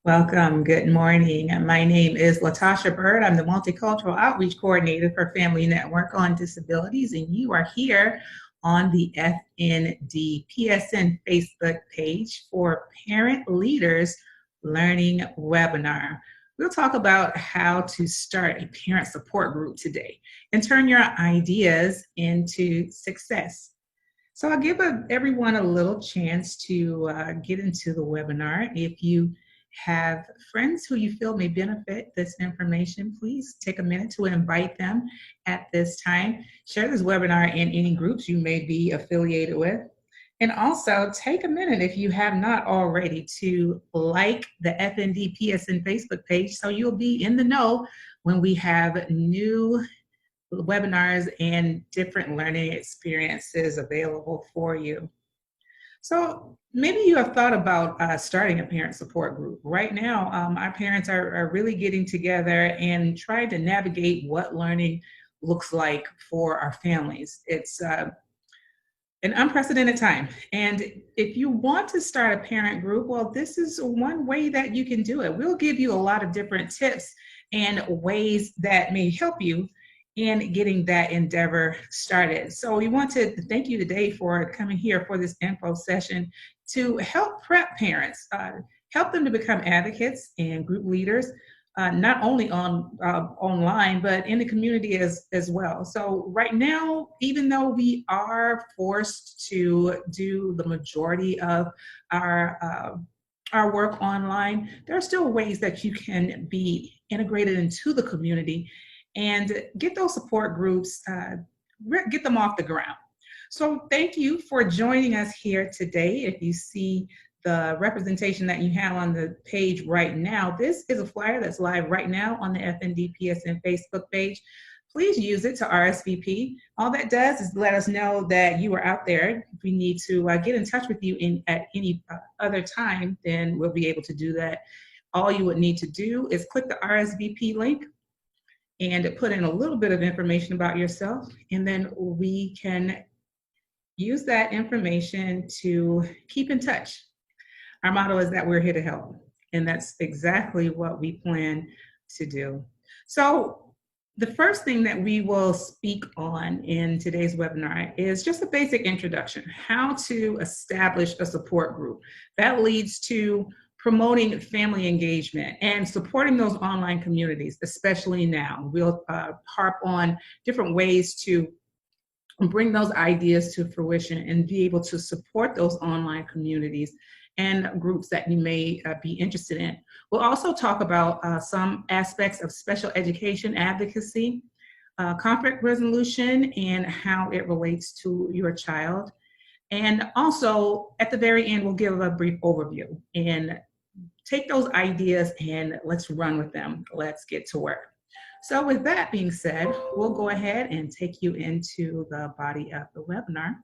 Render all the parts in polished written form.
Welcome. Good morning. My name is Latasha Bird. I'm the Multicultural Outreach Coordinator for Family Network on Disabilities, and you are here on the FND PSN Facebook page for Parent Leaders Learning Webinar. We'll talk about how to start a parent support group today and turn your ideas into success. So I'll give everyone a little chance to get into the webinar. If you have friends who you feel may benefit this information, please take a minute to invite them at this time. Share this webinar in any groups you may be affiliated with. And also take a minute, if you have not already, to like the FND PSN Facebook page so you'll be in the know when we have new webinars and different learning experiences available for you. So maybe you have thought about starting a parent support group. Right now, our parents are really getting together and trying to navigate what learning looks like for our families. It's an unprecedented time. And if you want to start a parent group, well, this is one way that you can do it. We'll give you a lot of different tips and ways that may help you in getting that endeavor started. So we want to thank you today for coming here for this info session to help prep parents, help them to become advocates and group leaders, not only online, but in the community as well. So right now, even though we are forced to do the majority of our work online, there are still ways that you can be integrated into the community and get those support groups, get them off the ground. So thank you for joining us here today. If you see the representation that you have on the page right now, this is a flyer that's live right now on the FND PSN Facebook page. Please use it to RSVP. All that does is let us know that you are out there. If we need to get in touch with you at any other time, then we'll be able to do that. All you would need to do is click the RSVP link and put in a little bit of information about yourself, and then we can use that information to keep in touch. Our motto is that we're here to help, and that's exactly what we plan to do. So the first thing that we will speak on in today's webinar is just a basic introduction, how to establish a support group. That leads to promoting family engagement and supporting those online communities, especially now. We'll harp on different ways to bring those ideas to fruition and be able to support those online communities and groups that you may be interested in. We'll also talk about some aspects of special education advocacy, conflict resolution, and how it relates to your child. And also, at the very end, we'll give a brief overview and take those ideas and let's run with them. Let's get to work. So with that being said, we'll go ahead and take you into the body of the webinar.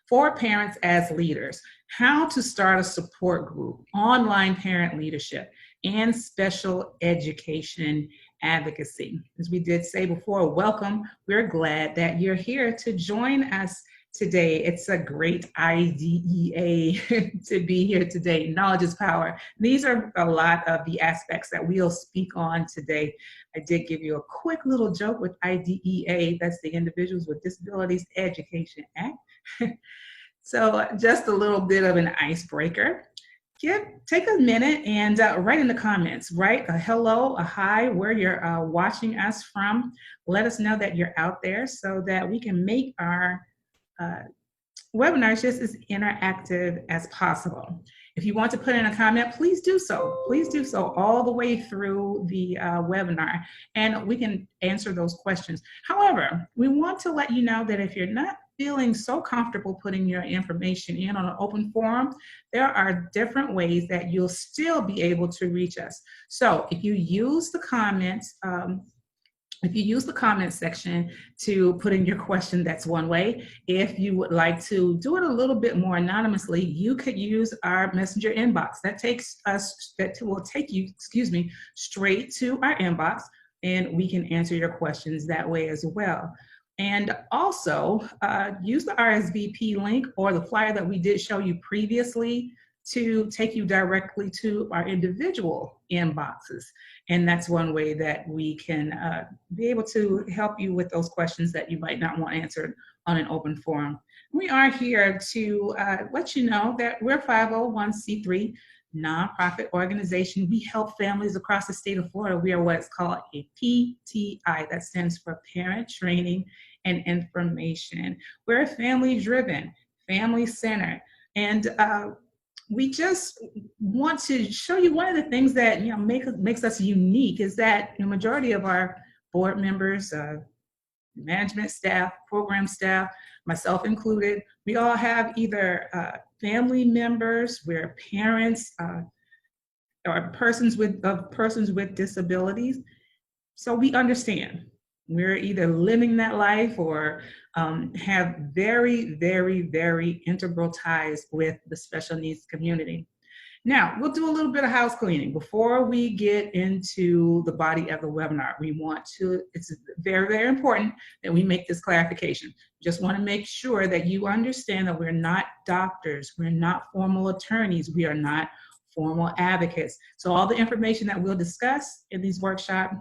For parents as leaders, how to start a support group, online parent leadership, and special education advocacy. As we did say before, welcome. We're glad that you're here to join us today. It's a great IDEA to be here today. Knowledge is power. These are a lot of the aspects that we'll speak on today. I did give you a quick little joke with IDEA. That's the Individuals with Disabilities Education Act. So just a little bit of an icebreaker. Take a minute and write in the comments, write a hello, a hi, where you're watching us from. Let us know that you're out there so that we can make our webinars just as interactive as possible. If you want to put in a comment, please do so. Please do so all the way through the webinar, and we can answer those questions. However, we want to let you know that if you're not feeling so comfortable putting your information in on an open forum, there are different ways that you'll still be able to reach us. So if you use the comments, section to put in your question, that's one way. If you would like to do it a little bit more anonymously, you could use our messenger inbox. That will take you, straight to our inbox, and we can answer your questions that way as well. And also use the RSVP link or the flyer that we did show you previously to take you directly to our individual inboxes. And that's one way that we can be able to help you with those questions that you might not want answered on an open forum. We are here to let you know that we're 501c3 nonprofit organization. We help families across the state of Florida. We are what's called a PTI, that stands for Parent Training and Information. We're family-driven, family-centered, and we just want to show you one of the things that makes us unique is that the majority of our board members, management staff, program staff, myself included, we all have either family members, we're parents, or persons with disabilities. So we understand. We're either living that life or have very, very, very integral ties with the special needs community. Now, we'll do a little bit of house cleaning. Before we get into the body of the webinar, it's very, very important that we make this clarification. Just want to make sure that you understand that we're not doctors, we're not formal attorneys, we are not formal advocates. So all the information that we'll discuss in these workshops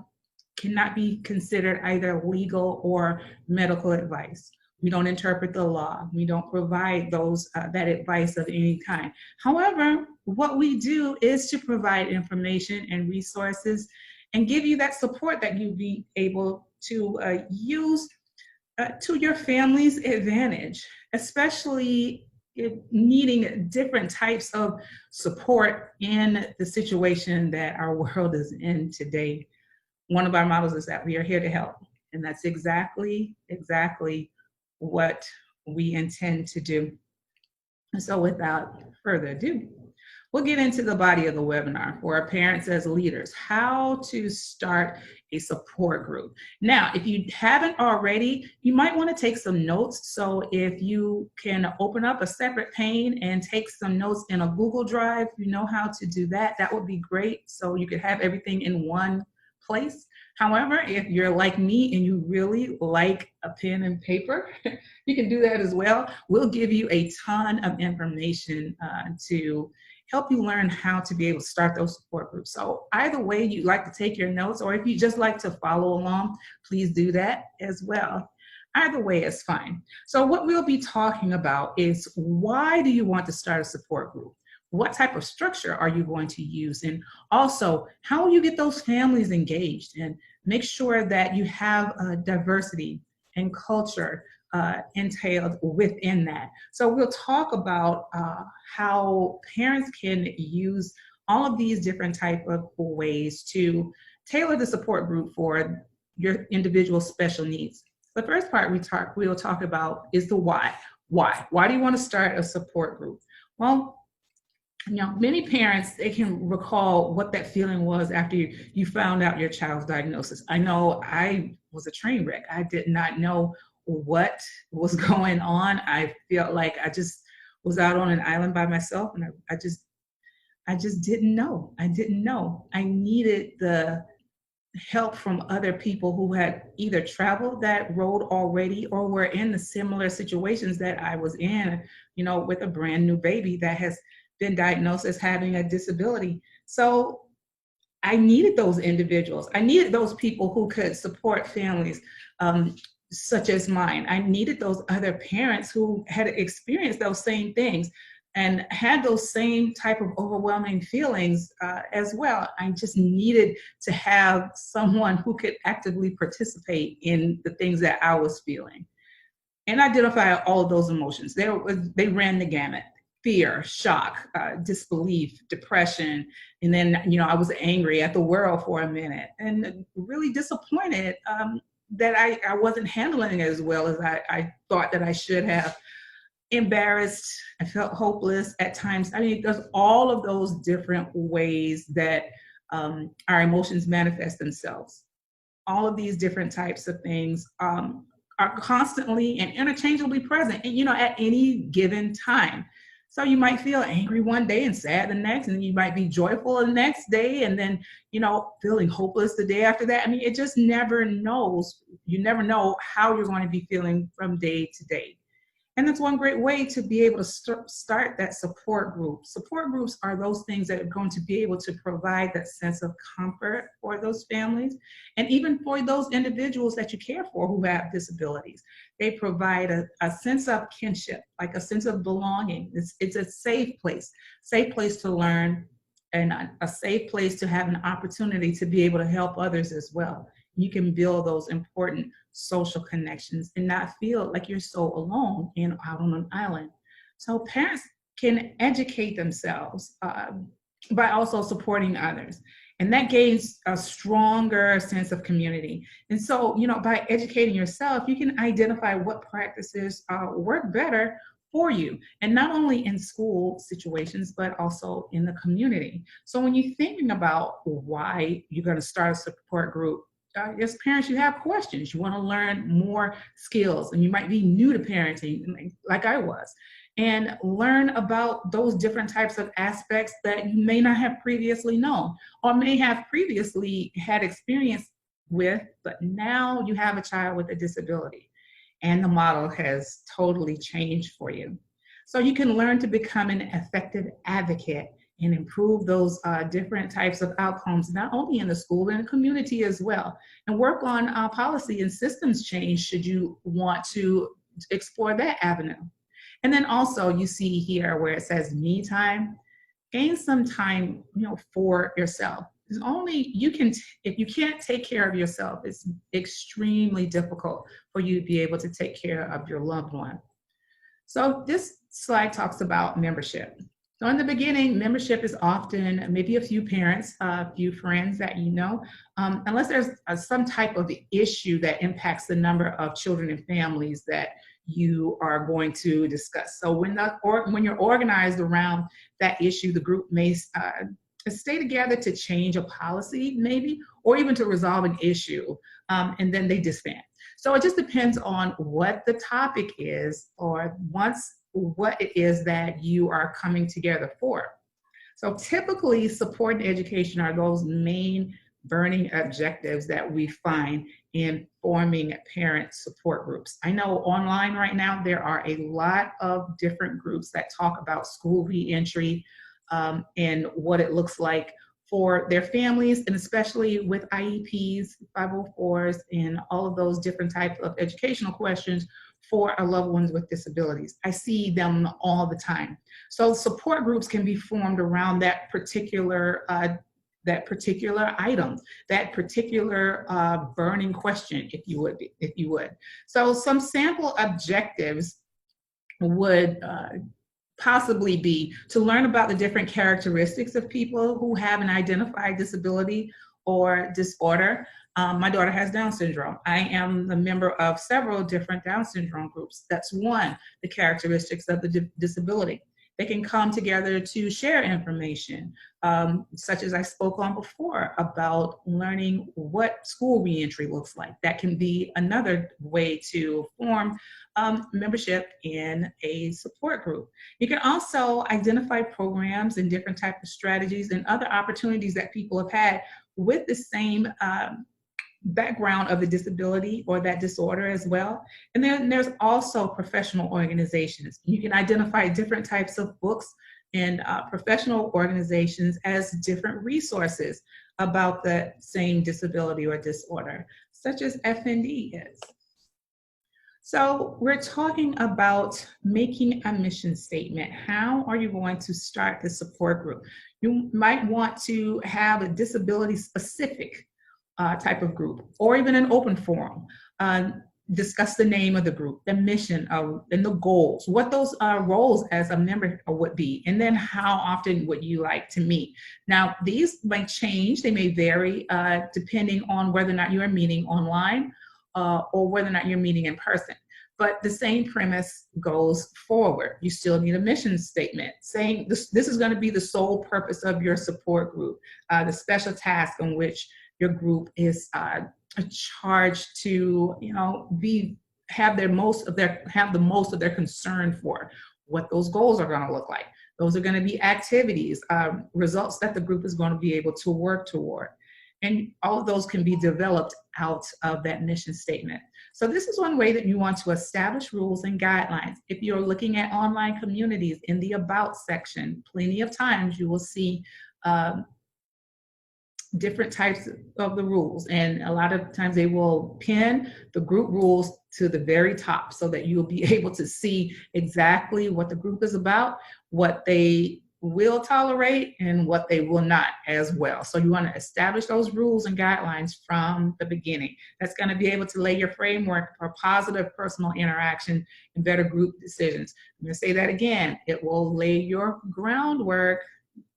cannot be considered either legal or medical advice. We don't interpret the law. We don't provide that advice of any kind. However, what we do is to provide information and resources and give you that support that you'll be able to use to your family's advantage, especially if needing different types of support in the situation that our world is in today. One of our models is that we are here to help, and that's exactly what we intend to do. And so without further ado, we'll get into the body of the webinar for our parents as leaders, how to start a support group. Now, if you haven't already, you might want to take some notes. So if you can open up a separate pane and take some notes in a Google Drive, you know how to do that, that would be great. So you could have everything in one place. However, if you're like me and you really like a pen and paper, you can do that as well. We'll give you a ton of information to help you learn how to be able to start those support groups. So either way you'd like to take your notes, or if you just like to follow along, please do that as well. Either way is fine. So what we'll be talking about is, why do you want to start a support group? What type of structure are you going to use? And also, how will you get those families engaged? And make sure that you have diversity and culture entailed within that. So we'll talk about how parents can use all of these different type of ways to tailor the support group for your individual special needs. The first part we'll talk about is the why. Why do you want to start a support group? Well, many parents, they can recall what that feeling was after you found out your child's diagnosis. I know I was a train wreck. I did not know what was going on. I felt like I just was out on an island by myself, and I just didn't know. I didn't know. I needed the help from other people who had either traveled that road already or were in the similar situations that I was in, with a brand new baby that has been diagnosed as having a disability. So I needed those individuals. I needed those people who could support families such as mine. I needed those other parents who had experienced those same things and had those same type of overwhelming feelings as well. I just needed to have someone who could actively participate in the things that I was feeling and identify all of those emotions. They ran the gamut. Fear, shock, disbelief, depression, and then I was angry at the world for a minute and really disappointed that I wasn't handling it as well as I thought that I should have. Embarrassed, I felt hopeless at times. I mean, there's all of those different ways that our emotions manifest themselves. All of these different types of things are constantly and interchangeably present, and at any given time. So you might feel angry one day and sad the next, and then you might be joyful the next day, and then, feeling hopeless the day after that. I mean, it just never knows. You never know how you're going to be feeling from day to day. And that's one great way to be able to start that support group. Support groups are those things that are going to be able to provide that sense of comfort for those families and even for those individuals that you care for who have disabilities. They provide a sense of kinship, like a sense of belonging. It's a safe place to learn, and a safe place to have an opportunity to be able to help others as well. You can build those important social connections and not feel like you're so alone and out on an island. So parents can educate themselves by also supporting others. And that gains a stronger sense of community. And so, by educating yourself, you can identify what practices work better for you, and not only in school situations, but also in the community. So when you're thinking about why you're going to start a support group, as parents, you have questions. You want to learn more skills, and you might be new to parenting, like I was, and learn about those different types of aspects that you may not have previously known or may have previously had experience with, but now you have a child with a disability and the model has totally changed for you. So you can learn to become an effective advocate and improve those different types of outcomes, not only in the school, but in the community as well. And work on policy and systems change should you want to explore that avenue. And then also you see here where it says me time, gain some time, for yourself. Because only you can, if you can't take care of yourself, it's extremely difficult for you to be able to take care of your loved one. So this slide talks about membership. So in the beginning, membership is often maybe a few parents, a few friends that you know, unless there's some type of issue that impacts the number of children and families that you are going to discuss. So when you're organized around that issue, the group may stay together to change a policy maybe, or even to resolve an issue, and then they disband. So it just depends on what the topic is, or what it is that you are coming together for. So typically, support and education are those main burning objectives that we find in forming parent support groups. I know online right now, there are a lot of different groups that talk about school reentry and what it looks like for their families, and especially with IEPs, 504s, and all of those different types of educational questions for our loved ones with disabilities. I see them all the time. So support groups can be formed around that particular item, that particular burning question, if you would. So some sample objectives would possibly be to learn about the different characteristics of people who have an identified disability or disorder. My daughter has Down syndrome. I am a member of several different Down syndrome groups. That's one, the characteristics of the disability. They can come together to share information, such as I spoke on before about learning what school reentry looks like. That can be another way to form membership in a support group. You can also identify programs and different types of strategies and other opportunities that people have had with the same background of the disability or that disorder as well. And then there's also professional organizations. You can identify different types of books and professional organizations as different resources about the same disability or disorder, such as FND is. So we're talking about making a mission statement. How are you going to start the support group? You might want to have a disability specific type of group, or even an open forum. Discuss the name of the group, the mission, and the goals, what those roles as a member would be, and then how often would you like to meet. Now, these might change, they may vary depending on whether or not you are meeting online or whether or not you're meeting in person. But the same premise goes forward. You still need a mission statement saying this is going to be the sole purpose of your support group, the special task in which your group is charged to, have the most of their concern for, what those goals are going to look like. Those are going to be activities, results that the group is going to be able to work toward. And all of those can be developed out of that mission statement. So this is one way that you want to establish rules and guidelines. If you're looking at online communities, in the About section, plenty of times you will see different types of the rules, and a lot of times they will pin the group rules to the very top so that you'll be able to see exactly what the group is about, what they will tolerate, and what they will not as well. So you want to establish those rules and guidelines from the beginning. That's going to be able to lay your framework for positive personal interaction and better group decisions. I'm going to say that again. It will lay your groundwork,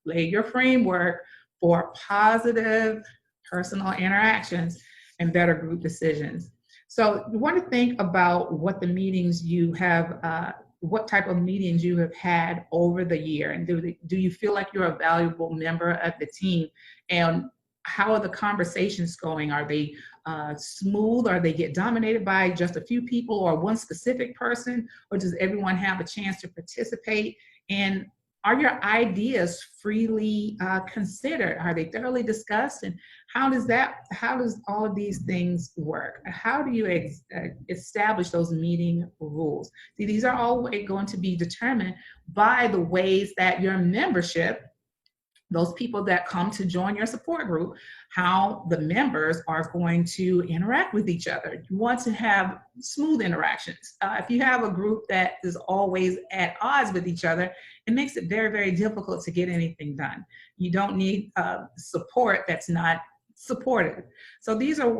lay your framework for positive personal interactions and better group decisions. So you want to think about what the meetings you have, what type of meetings you have had over the year, and do you feel like you're a valuable member of the team? And how are the conversations going? Are they smooth, or they get dominated by just a few people or one specific person, or does everyone have a chance to participate? And are your ideas freely considered? Are they thoroughly discussed? And how does all of these things work? How do you establish those meeting rules? See, these are all going to be determined by the ways that your membership, those people that come to join your support group, how the members are going to interact with each other. You want to have smooth interactions. If you have a group that is always at odds with each other, it makes it very, very difficult to get anything done. You don't need support that's not supportive. So these are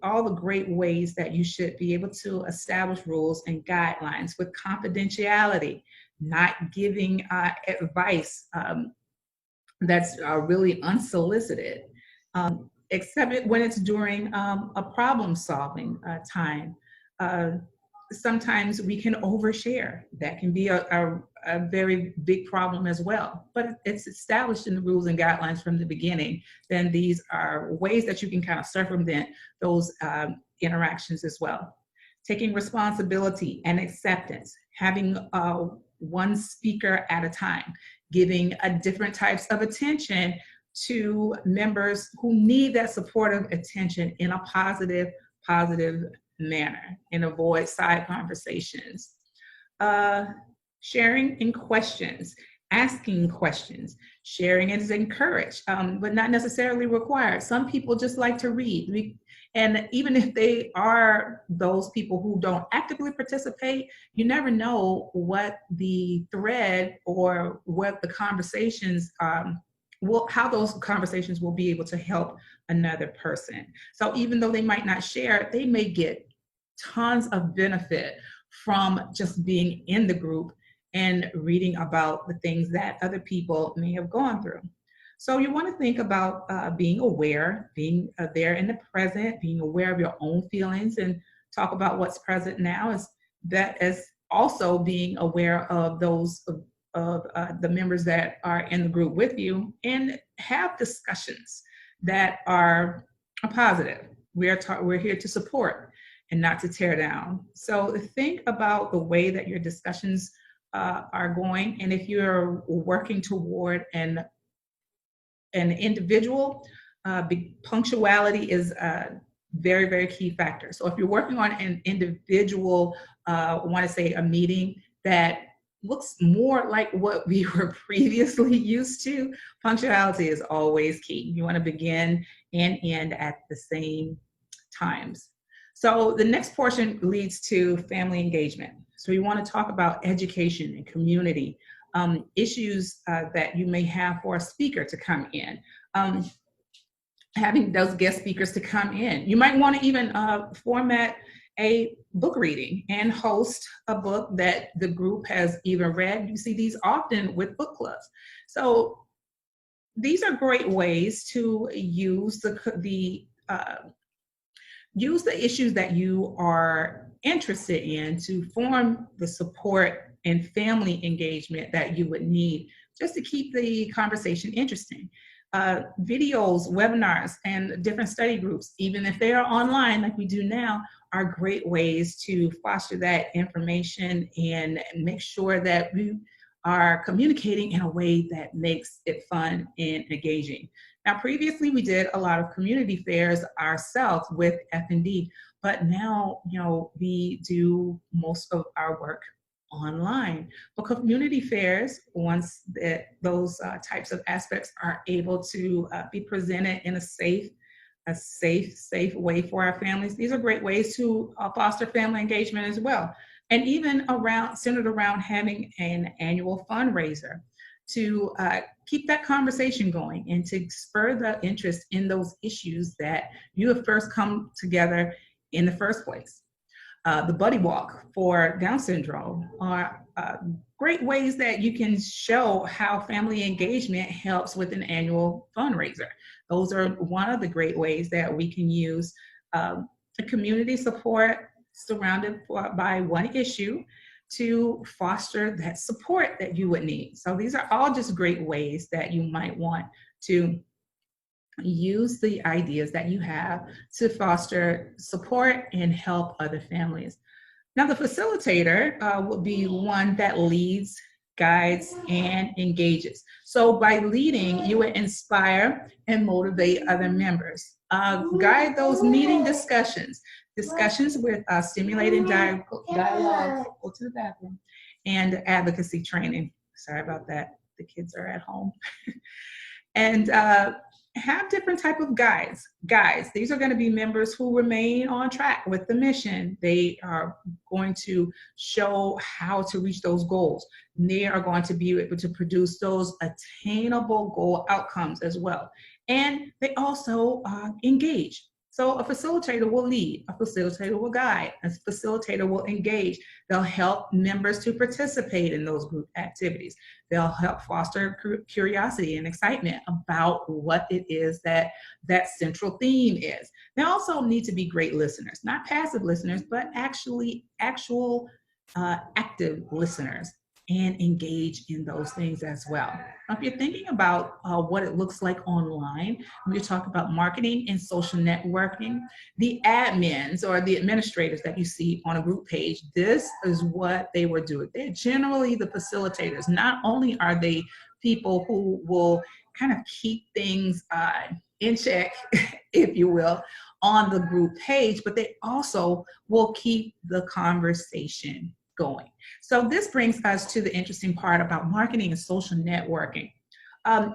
all the great ways that you should be able to establish rules and guidelines with confidentiality, not giving advice that's really unsolicited, except when it's during a problem-solving time. Sometimes we can overshare. That can be a very big problem as well, but it's established in the rules and guidelines from the beginning. Then these are ways that you can kind of circumvent those interactions as well. Taking responsibility and acceptance, having one speaker at a time, giving different types of attention to members who need that supportive attention in a positive manner, and avoid side conversations. Sharing in questions, asking questions. Sharing is encouraged, but not necessarily required. Some people just like to read. And even if they are those people who don't actively participate, you never know what the thread or what the conversations, how those conversations will be able to help another person. So even though they might not share, they may get tons of benefit from just being in the group and reading about the things that other people may have gone through. So you want to think about being aware, being there in the present, being aware of your own feelings, and talk about what's present now as also being aware of those of the members that are in the group with you, and have discussions that are positive. We're here to support and not to tear down. So think about the way that your discussions are going, and if you're working toward an individual, punctuality is a very, very key factor. So if you're working on an individual, want to say a meeting that looks more like what we were previously used to, punctuality is always key. You want to begin and end at the same times. So the next portion leads to family engagement. So you want to talk about education and community, issues that you may have for a speaker to come in, having those guest speakers to come in. You might want to even format a book reading and host a book that the group has either read. You see these often with book clubs. So these are great ways to use use the issues that you are interested in to form the support and family engagement that you would need just to keep the conversation interesting. Videos, webinars, and different study groups, even if they are online like we do now, are great ways to foster that information and make sure that we are communicating in a way that makes it fun and engaging. Now, previously we did a lot of community fairs ourselves with FND, but now, we do most of our work online. But community fairs, once those types of aspects are able to be presented in a safe way for our families, these are great ways to foster family engagement as well. And even centered around having an annual fundraiser to keep that conversation going and to spur the interest in those issues that you have first come together in the first place. The Buddy Walk for Down syndrome are great ways that you can show how family engagement helps with an annual fundraiser. Those are one of the great ways that we can use the community support surrounded by one issue to foster that support that you would need. So these are all just great ways that you might want to use the ideas that you have to foster support and help other families. Now, the facilitator will be one that leads, guides, and engages. So by leading, you would inspire and motivate other members. Guide those meeting discussions with stimulating dialogue, go to the bathroom, and advocacy training. Sorry about that, the kids are at home. And have different type of guides. These are going to be members who remain on track with the mission. They are going to show how to reach those goals. They are going to be able to produce those attainable goal outcomes as well. And they also engage. So a facilitator will lead, a facilitator will guide, a facilitator will engage. They'll help members to participate in those group activities. They'll help foster curiosity and excitement about what it is that central theme is. They also need to be great listeners, not passive listeners, but actual active listeners, and engage in those things as well. Now, if you're thinking about what it looks like online, when you talk about marketing and social networking, the admins or the administrators that you see on a group page, this is what they were doing. They're generally the facilitators. Not only are they people who will kind of keep things in check, if you will, on the group page, but they also will keep the conversation going. So this brings us to the interesting part about marketing and social networking.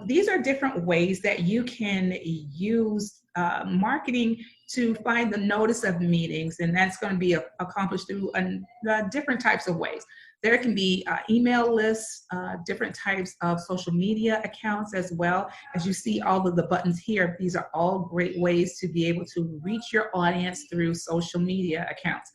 These are different ways that you can use marketing to find the notice of meetings, and that's going to be accomplished through different types of ways. There can be email lists, different types of social media accounts as well. As you see all of the buttons here, these are all great ways to be able to reach your audience through social media accounts.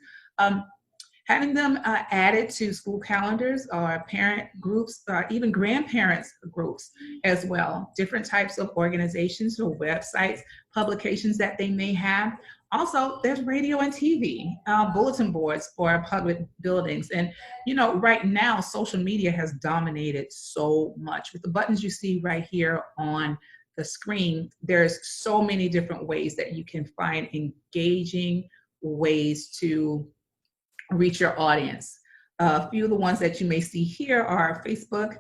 Having them added to school calendars or parent groups, or even grandparents groups as well. Different types of organizations or websites, publications that they may have. Also, there's radio and TV, bulletin boards for public buildings. And, right now, social media has dominated so much. With the buttons you see right here on the screen, there's so many different ways that you can find engaging ways to reach your audience. A few of the ones that you may see here are Facebook,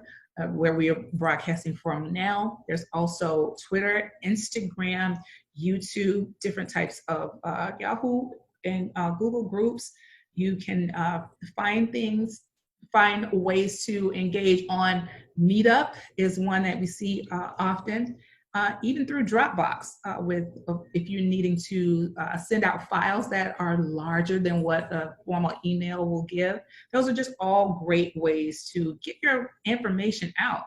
where we are broadcasting from now. There's also Twitter, Instagram, YouTube, different types of Yahoo and Google groups. You can find ways to engage on Meetup is one that we see often. Even through Dropbox, if you're needing to send out files that are larger than what a formal email will give. Those are just all great ways to get your information out.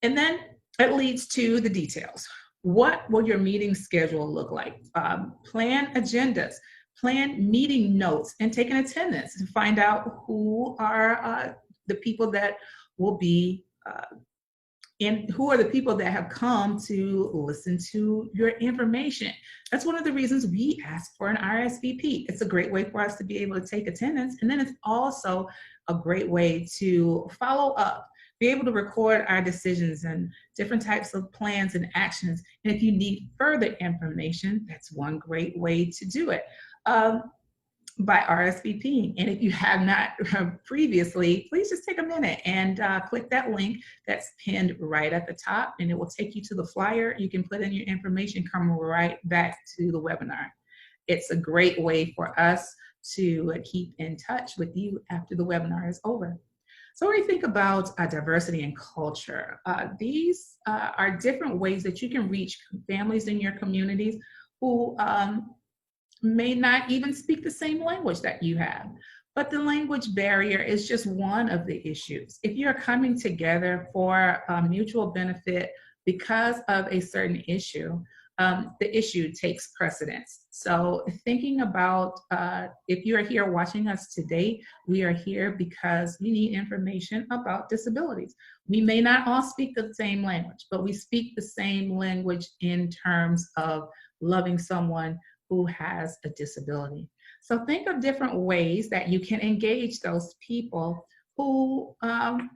And then it leads to the details. What will your meeting schedule look like? Plan agendas, plan meeting notes, and take an attendance to find out who are the people that will be and who are the people that have come to listen to your information. That's one of the reasons we ask for an RSVP. It's a great way for us to be able to take attendance. And then it's also a great way to follow up, be able to record our decisions and different types of plans and actions. And if you need further information, that's one great way to do it. by RSVPing. And if you have not previously, please just take a minute and click that link that's pinned right at the top, and it will take you to the flyer. You can put in your information, come right back to the webinar. It's a great way for us to keep in touch with you after the webinar is over. So when you think about diversity and culture, these are different ways that you can reach families in your communities who may not even speak the same language that you have. But the language barrier is just one of the issues. If you're coming together for mutual benefit because of a certain issue, the issue takes precedence. So thinking about if you are here watching us today, we are here because we need information about disabilities. We may not all speak the same language, but we speak the same language in terms of loving someone who has a disability. So think of different ways that you can engage those people who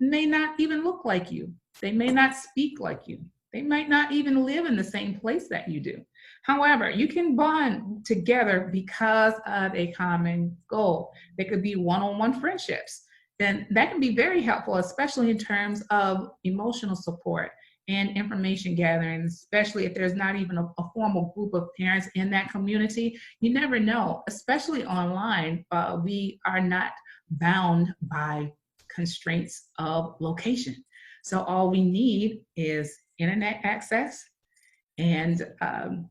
may not even look like you. They may not speak like you. They might not even live in the same place that you do. However, you can bond together because of a common goal. There could be one-on-one friendships. Then that can be very helpful, especially in terms of emotional support and information gathering, especially if there's not even a formal group of parents in that community. You never know, especially online, we are not bound by constraints of location. So all we need is internet access and a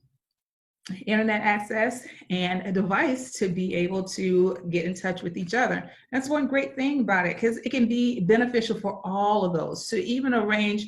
device to be able to get in touch with each other. That's one great thing about it, because it can be beneficial for all of those, to even arrange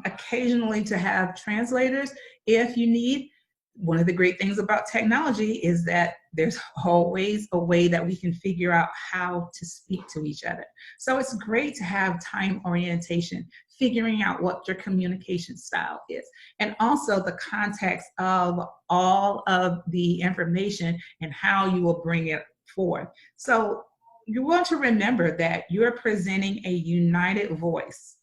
occasionally to have translators if you need. One of the great things about technology is that there's always a way that we can figure out how to speak to each other. So it's great to have time orientation, figuring out what your communication style is, and also the context of all of the information and how you will bring it forth. So you want to remember that you're presenting a united voice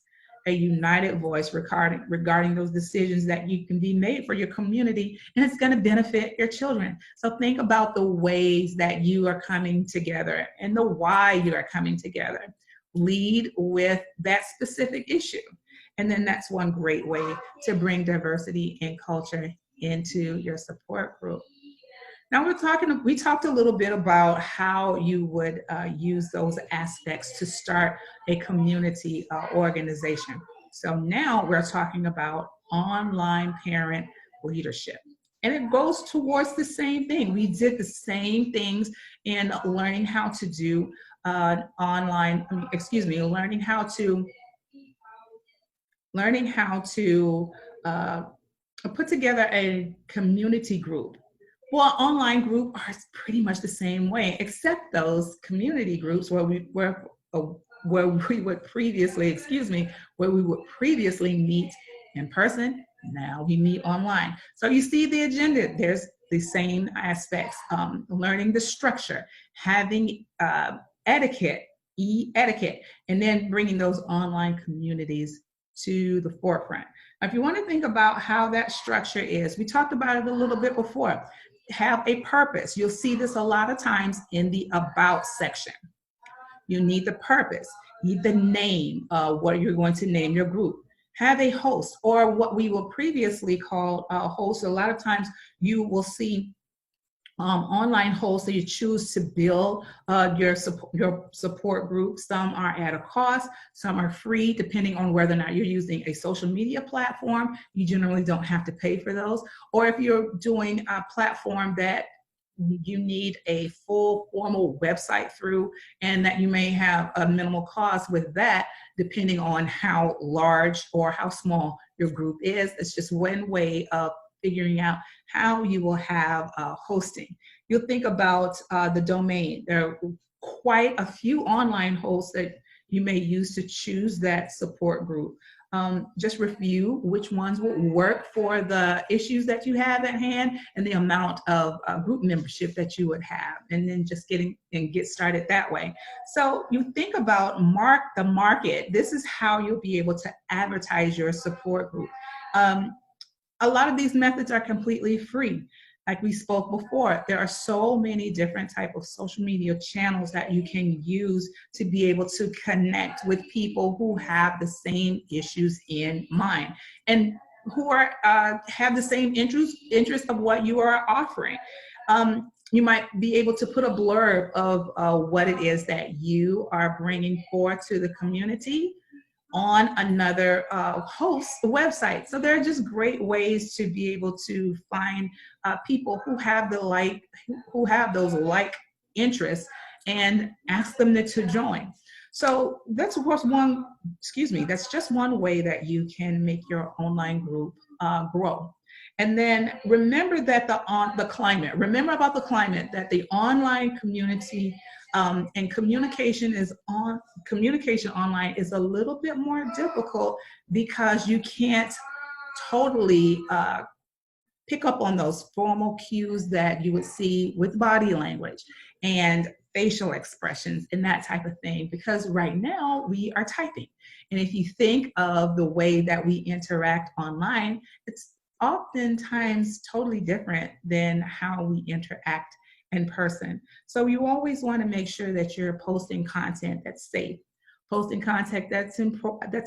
regarding those decisions that you can be made for your community, and it's going to benefit your children. So think about the ways that you are coming together and the why you are coming together. Lead with that specific issue. And then that's one great way to bring diversity and culture into your support group. Now we talked a little bit about how you would use those aspects to start a community organization. So now we're talking about online parent leadership. And it goes towards the same thing. We did the same things in learning how to do learning how to put together a community group. Well, online group are pretty much the same way, except those community groups where we would previously meet in person. Now we meet online. So you see the agenda. There's the same aspects: learning the structure, having etiquette, and then bringing those online communities to the forefront. Now, if you want to think about how that structure is, we talked about it a little bit before. Have a purpose. You'll see this a lot of times in the about section. You need the purpose, you need the name, what you're going to name your group. Have a host, or what we will previously call a host. A lot of times you will see online hosts that you choose to build your support group. Some are at a cost, some are free, depending on whether or not you're using a social media platform. You generally don't have to pay for those. Or if you're doing a platform that you need a full formal website through, and that you may have a minimal cost with that, depending on how large or how small your group is. It's just one way of figuring out how you will have hosting. You'll think about the domain. There are quite a few online hosts that you may use to choose that support group. Just review which ones will work for the issues that you have at hand and the amount of group membership that you would have, and then just get started that way. So you think about the market. This is how you'll be able to advertise your support group. A lot of these methods are completely free. like we spoke before, there are so many different type of social media channels that you can use to be able to connect with people who have the same issues in mind and who are have the same interest of what you are offering. You might be able to put a blurb of what it is that you are bringing forth to the community on another host website. So there are just great ways to be able to find people who have who have those like interests and ask them to join. So that's that's just one way that you can make your online group grow. And then remember that remember about the climate, that the online community and communication online is a little bit more difficult because you can't totally pick up on those formal cues that you would see with body language and facial expressions and that type of thing, because right now we are typing. And if you think of the way that we interact online, it's oftentimes totally different than how we interact in person. So you always want to make sure that you're posting content that's safe, posting content that's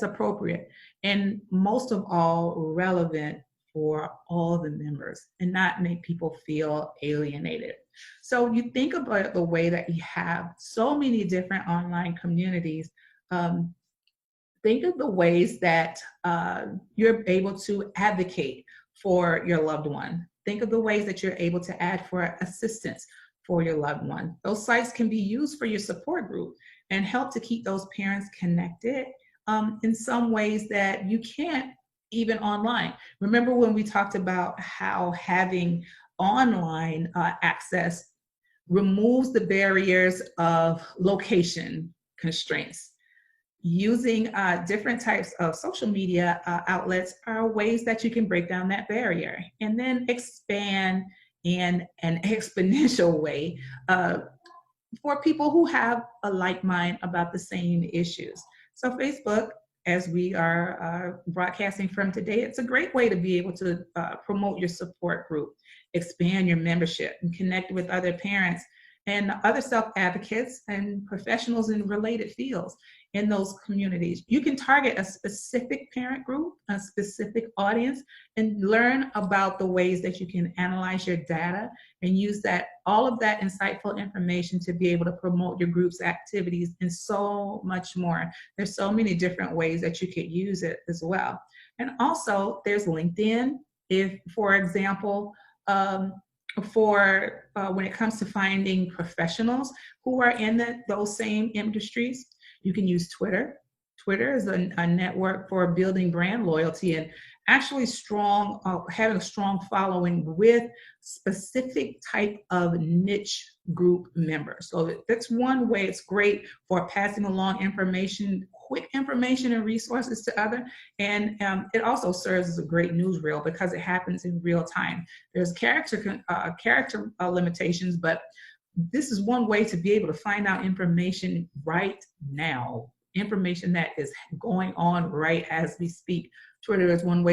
appropriate, and most of all, relevant for all the members and not make people feel alienated. So you think about the way that you have so many different online communities. Think of the ways that you're able to advocate for your loved one. Think of the ways that you're able to add for assistance for your loved one. Those sites can be used for your support group and help to keep those parents connected in some ways that you can't even online. Remember when we talked about how having online access removes the barriers of location constraints. Using different types of social media outlets are ways that you can break down that barrier and then expand in an exponential way for people who have a like mind about the same issues. So Facebook, as we are broadcasting from today, it's a great way to be able to promote your support group, expand your membership, and connect with other parents and other self-advocates and professionals in related fields in those communities. You can target a specific parent group, a specific audience, and learn about the ways that you can analyze your data and use all of that insightful information to be able to promote your group's activities and so much more. There's so many different ways that you could use it as well. And also there's LinkedIn. If, for example, when it comes to finding professionals who are in those same industries, you can use Twitter. Twitter is a network for building brand loyalty and actually having a strong following with specific type of niche group members. So that's one way it's great for passing along information, quick information and resources to others. And it also serves as a great newsreel because it happens in real time. There's character limitations, but this is one way to be able to find out information right now, information that is going on right as we speak. Twitter is one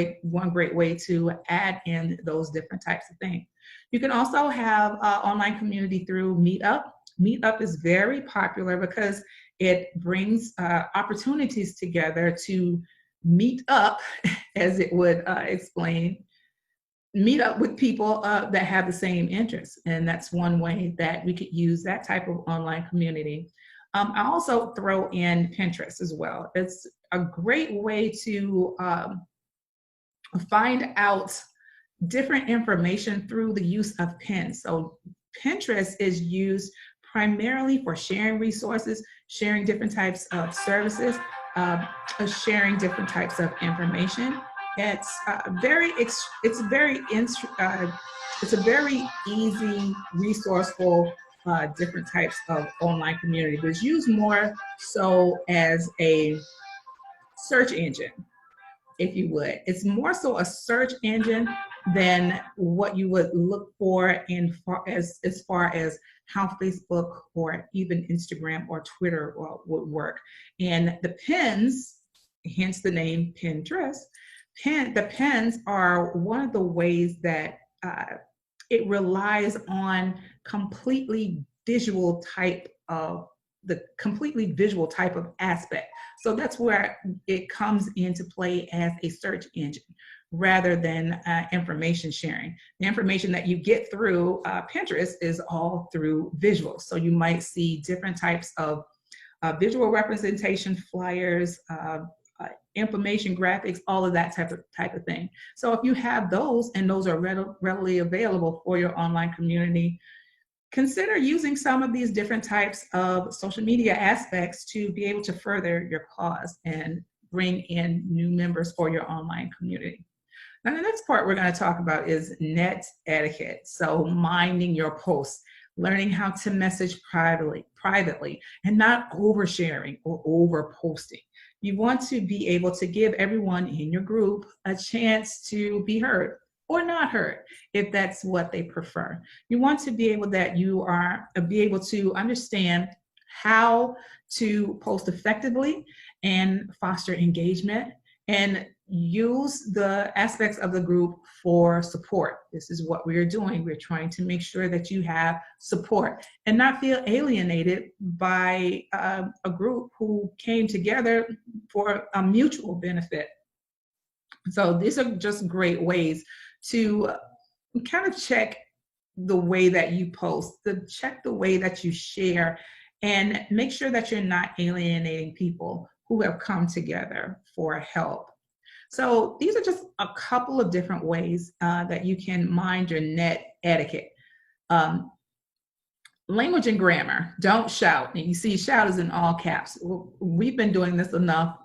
great way to add in those different types of things. You can also have online community through Meetup. Meetup is very popular because it brings opportunities together to meet up, as it would explain, meet up with people that have the same interests. And that's one way that we could use that type of online community. I also throw in Pinterest as well. It's a great way to find out different information through the use of pins. So Pinterest is used primarily for sharing resources, sharing different types of services, sharing different types of information. It's a very easy, resourceful, different types of online community, but it's used more so as a search engine, if you would. It's more so a search engine than what you would look for as far as how Facebook or even Instagram or Twitter would work. And the pins, hence the name Pinterest, the pins are one of the ways that it relies on the completely visual type of aspect. So that's where it comes into play as a search engine rather than information sharing. The information that you get through Pinterest is all through visuals. So you might see different types of visual representation, flyers, information graphics, all of that type of thing. So if you have those and those are readily available for your online community, consider using some of these different types of social media aspects to be able to further your cause and bring in new members for your online community. Now, the next part we're going to talk about is net etiquette. So minding your posts, learning how to message privately, and not oversharing or over posting. You want to be able to give everyone in your group a chance to be heard or not heard, if that's what they prefer. You want to be able to understand how to post effectively and foster engagement, and use the aspects of the group for support. This is what we are doing. We're trying to make sure that you have support and not feel alienated by a group who came together for a mutual benefit. So these are just great ways to kind of check the way that you post, check the way that you share, and make sure that you're not alienating people who have come together for help. So these are just a couple of different ways that you can mind your net etiquette. Language and grammar, don't shout. And you see shout is in all caps. We've been doing this enough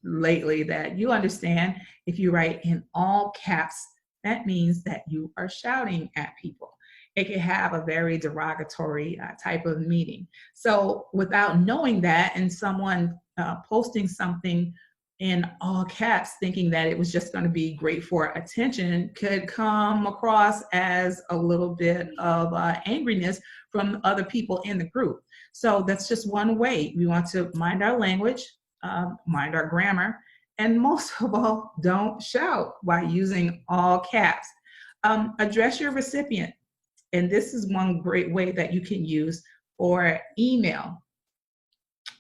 lately that you understand if you write in all caps, that means that you are shouting at people. It can have a very derogatory type of meaning. So without knowing that, and someone posting something in all caps thinking that it was just going to be great for attention could come across as a little bit of angriness from other people in the group. So that's just one way. We want to mind our language, mind our grammar, and most of all, don't shout while using all caps. Address your recipient. And this is one great way that you can use for email.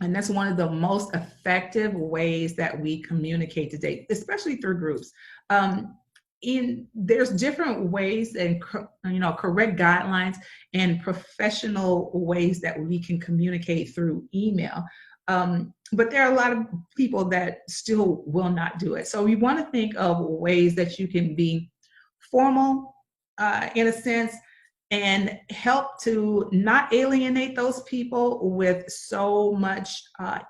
And that's one of the most effective ways that we communicate today, especially through groups. There's different ways and correct guidelines and professional ways that we can communicate through email. But there are a lot of people that still will not do it. So we want to think of ways that you can be formal in a sense, and help to not alienate those people with so much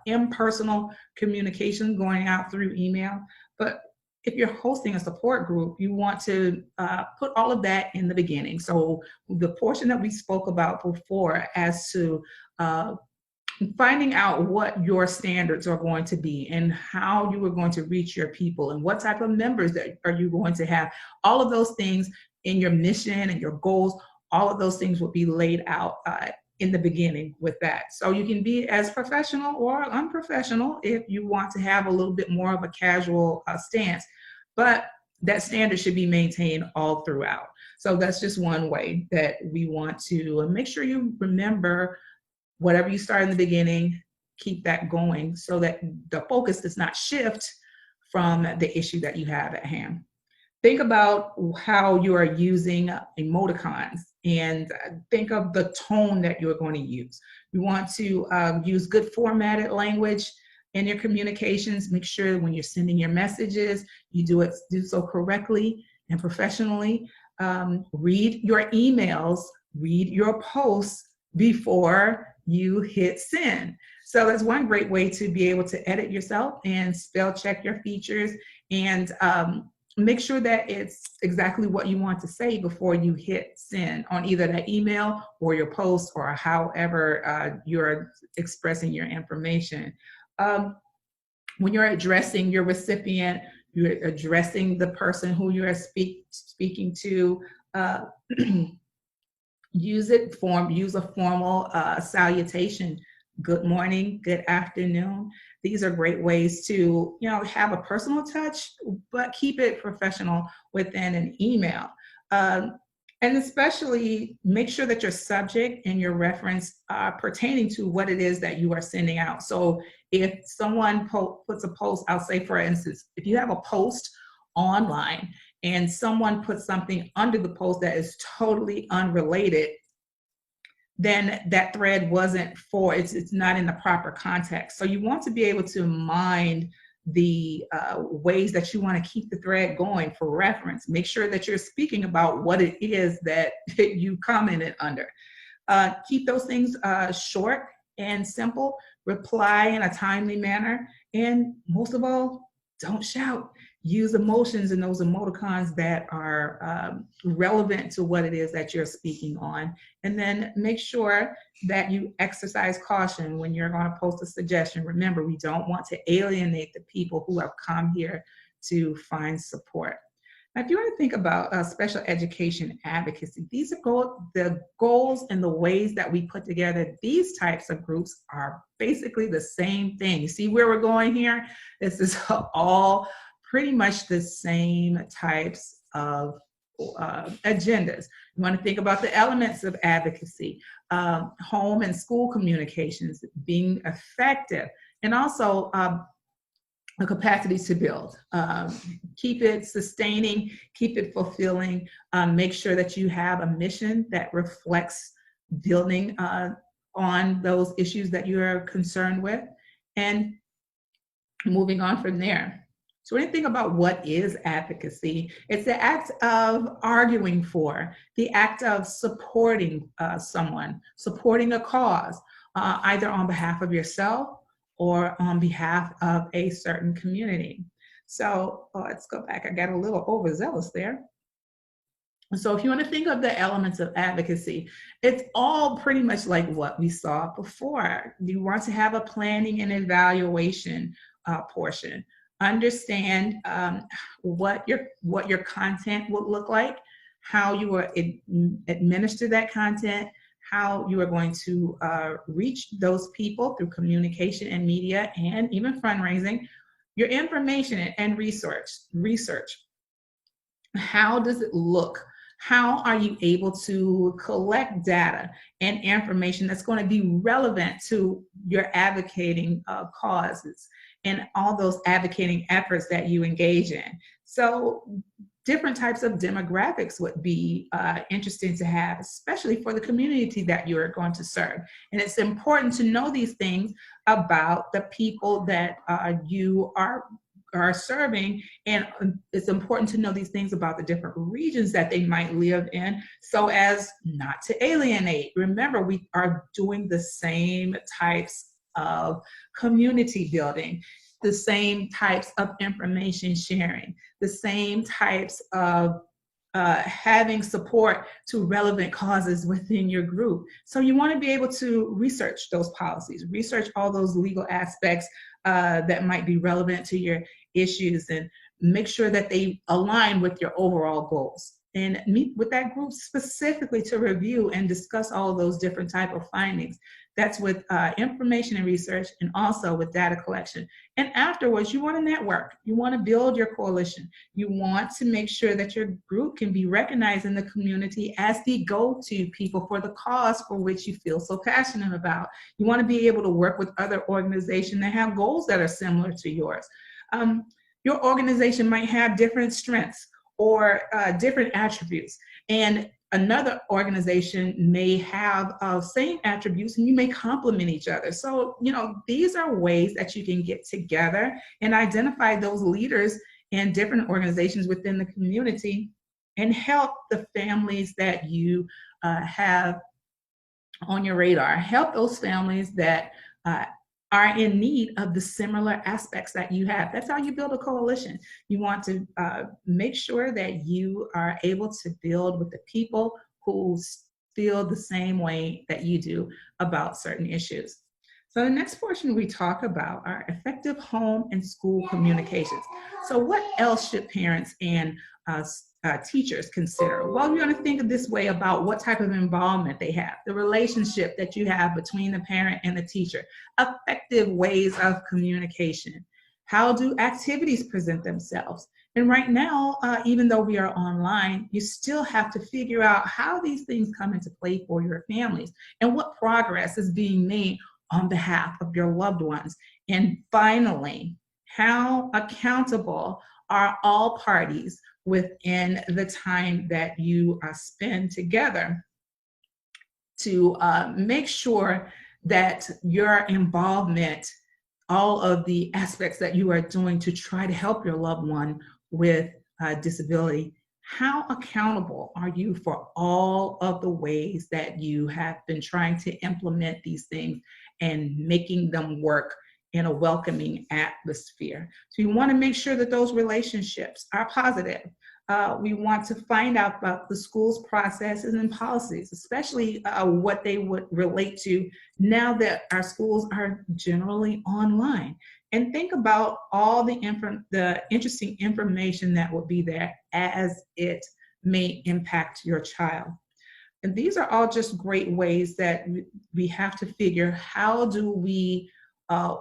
impersonal communication going out through email. But if you're hosting a support group, you want to put all of that in the beginning. So the portion that we spoke about before as to finding out what your standards are going to be and how you are going to reach your people and what type of members that are you going to have, all of those things in your mission and your goals, all of those things will be laid out in the beginning with that. So you can be as professional or unprofessional if you want to have a little bit more of a casual stance, but that standard should be maintained all throughout. So that's just one way that we want to make sure you remember whatever you start in the beginning, keep that going so that the focus does not shift from the issue that you have at hand. Think about how you are using emoticons and think of the tone that you're going to use. You want to use good formatted language in your communications. Make sure when you're sending your messages, you do so correctly and professionally. Read your emails, read your posts before you hit send. So that's one great way to be able to edit yourself and spell check your features and make sure that it's exactly what you want to say before you hit send on either that email or your post or however you're expressing your information. When you're addressing your recipient, you're addressing the person who you are speaking to, use a formal salutation. Good morning, good afternoon. These are great ways to, have a personal touch, but keep it professional within an email. And especially make sure that your subject and your reference are pertaining to what it is that you are sending out. So if someone puts a post, I'll say for instance, if you have a post online and someone puts something under the post that is totally unrelated, then that thread wasn't for, it's not in the proper context. So you want to be able to mind the ways that you want to keep the thread going for reference. Make sure that you're speaking about what it is that you commented under. Keep those things short and simple. Reply in a timely manner. And most of all, don't shout. Use emotions and those emoticons that are relevant to what it is that you're speaking on. And then make sure that you exercise caution when you're going to post a suggestion. Remember, we don't want to alienate the people who have come here to find support. Now, if you want to think about special education advocacy, these are the goals and the ways that we put together these types of groups are basically the same thing. You see where we're going here? This is all pretty much the same types of agendas. You want to think about the elements of advocacy, home and school communications, being effective, and also a capacity to build. Keep it sustaining, keep it fulfilling, make sure that you have a mission that reflects building on those issues that you are concerned with, and moving on from there. So when you think about what is advocacy, it's the act of arguing for, the act of supporting someone, supporting a cause, either on behalf of yourself or on behalf of a certain community. So let's go back. I got a little overzealous there. So if you want to think of the elements of advocacy, it's all pretty much like what we saw before. You want to have a planning and evaluation portion. Understand what your content will look like, how you will administer that content, how you are going to reach those people through communication and media and even fundraising, your information and research. How does it look? How are you able to collect data and information that's going to be relevant to your advocating causes and all those advocating efforts that you engage in? So different types of demographics would be interesting to have, especially for the community that you're going to serve. And it's important to know these things about the people that you are serving, and it's important to know these things about the different regions that they might live in so as not to alienate. Remember, we are doing the same types of community building, the same types of information sharing, the same types of having support to relevant causes within your group. So you want to be able to research those policies, research all those legal aspects that might be relevant to your issues, and make sure that they align with your overall goals. And meet with that group specifically to review and discuss all of those different type of findings. That's with information and research, and also with data collection. And afterwards, you want to network. You want to build your coalition. You want to make sure that your group can be recognized in the community as the go-to people for the cause for which you feel so passionate about. You want to be able to work with other organizations that have goals that are similar to yours. Your organization might have different strengths or different attributes, and another organization may have same attributes, and you may complement each other. So, these are ways that you can get together and identify those leaders in different organizations within the community and help the families that you have on your radar. Help those families that are in need of the similar aspects that you have. That's how you build a coalition. You want to make sure that you are able to build with the people who feel the same way that you do about certain issues. So the next portion we talk about are effective home and school communications. So what else should parents and teachers consider? Well, you're going to think of this way about what type of involvement they have, the relationship that you have between the parent and the teacher, effective ways of communication, How do activities present themselves? And right now, even though we are online, you still have to figure out how these things come into play for your families and what progress is being made on behalf of your loved ones. And finally, how accountable are all parties within the time that you spend together to make sure that your involvement, all of the aspects that you are doing to try to help your loved one with disability, how accountable are you for all of the ways that you have been trying to implement these things and making them work in a welcoming atmosphere? So you want to make sure that those relationships are positive. We want to find out about the school's processes and policies, especially what they would relate to now that our schools are generally online. And think about all the interesting information that will be there as it may impact your child. And these are all just great ways that we have to figure, how do we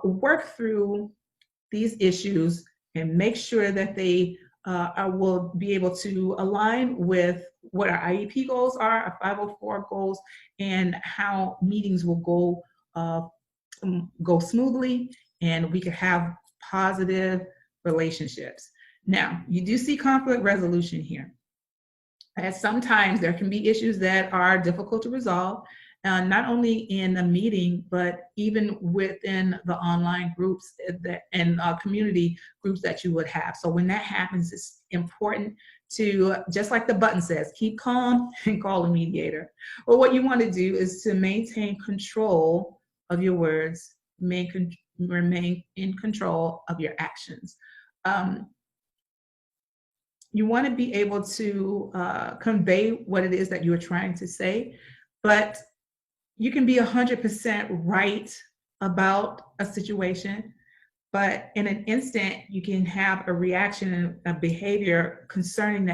work through these issues and make sure that they will be able to align with what our IEP goals are, our 504 goals, and how meetings will go smoothly, and we can have positive relationships. Now, you do see conflict resolution here. As sometimes there can be issues that are difficult to resolve, not only in a meeting, but even within the online groups and community groups that you would have. So when that happens, it's important to, just like the button says, keep calm and call a mediator. Well, what you want to do is to maintain control of your words, remain in control of your actions. You want to be able to convey what it is that you are trying to say, but you can be 100% right about a situation, but in an instant, you can have a reaction and a behavior concerning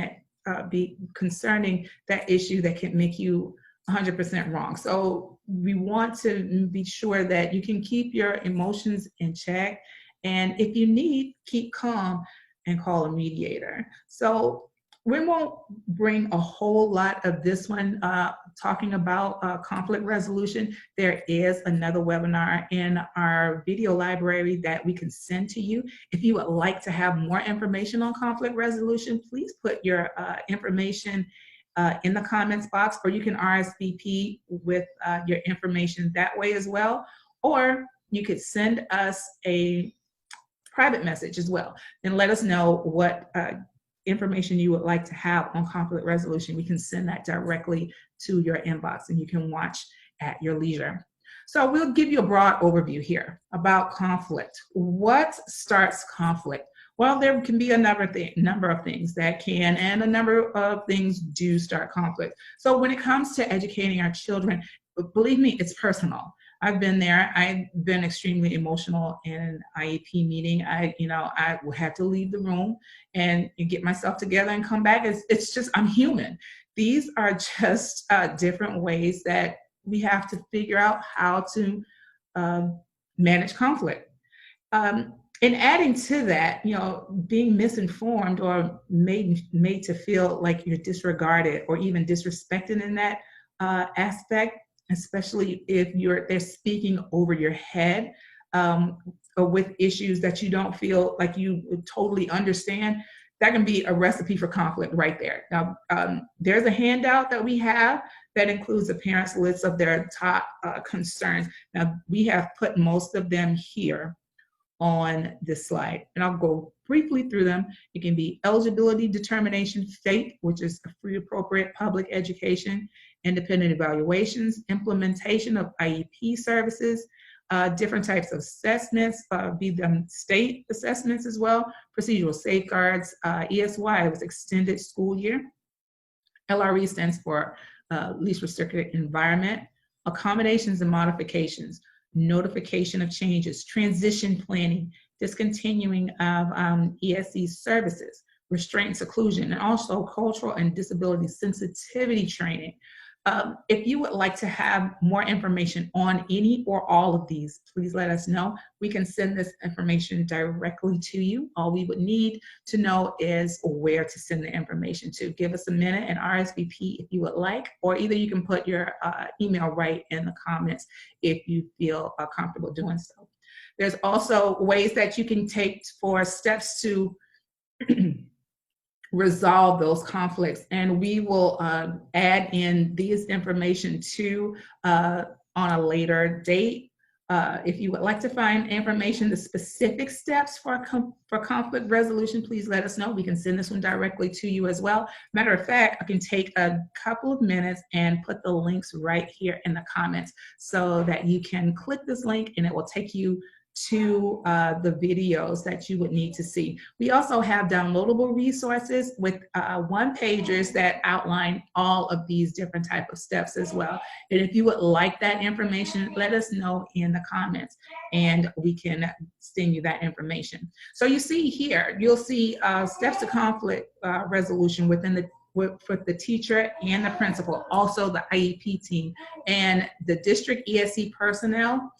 that issue that can make you 100% wrong. So we want to be sure that you can keep your emotions in check, and if you need, keep calm and call a mediator. So we won't bring a whole lot of this one talking about conflict resolution. There is another webinar in our video library that we can send to you. If you would like to have more information on conflict resolution, please put your information in the comments box, or you can RSVP with your information that way as well. Or you could send us a private message as well and let us know what information you would like to have on conflict resolution. We can send that directly to your inbox and you can watch at your leisure. So we'll give you a broad overview here about conflict. What starts conflict? Well, there can be a number of things that can, and a number of things do start conflict. So when it comes to educating our children, believe me, it's personal. I've been there. I've been extremely emotional in an IEP meeting. I had to leave the room and get myself together and come back. It's just, I'm human. These are just different ways that we have to figure out how to manage conflict. And adding to that, being misinformed or made to feel like you're disregarded or even disrespected in that aspect, especially if they're speaking over your head or with issues that you don't feel like you totally understand, that can be a recipe for conflict right there. Now, there's a handout that we have that includes a parent's list of their top concerns. Now, we have put most of them here on this slide, and I'll go briefly through them. It can be eligibility determination, FATE, which is free appropriate public education, independent evaluations, implementation of IEP services, different types of assessments, be them state assessments as well, procedural safeguards, ESY was extended school year, LRE stands for least restricted environment, accommodations and modifications, notification of changes, transition planning, discontinuing of ESE services, restraint and seclusion, and also cultural and disability sensitivity training. If you would like to have more information on any or all of these, please let us know. We can send this information directly to you. All we would need to know is where to send the information to. Give us a minute and RSVP if you would like, or either you can put your email right in the comments if you feel comfortable doing so. There's also ways that you can take for steps to resolve those conflicts, and we will add in these information too on a later date. If you would like to find information, the specific steps for conflict resolution, please let us know. We can send this one directly to you as well. Matter of fact, I can take a couple of minutes and put the links right here in the comments so that you can click this link and it will take you to the videos that you would need to see. We also have downloadable resources with one-pagers that outline all of these different type of steps as well. And if you would like that information, let us know in the comments and we can send you that information. So you see here, you'll see steps to conflict resolution within the with the teacher and the principal, also the IEP team and the district ESC personnel,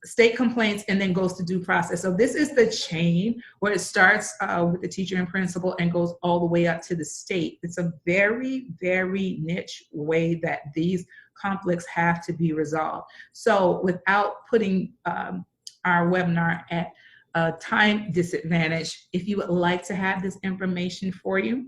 state complaints, and then goes to due process. So this is the chain where it starts with the teacher and principal and goes all the way up to the state. It's a very, very niche way that these conflicts have to be resolved. So without putting our webinar at a time disadvantage, if you would like to have this information for you,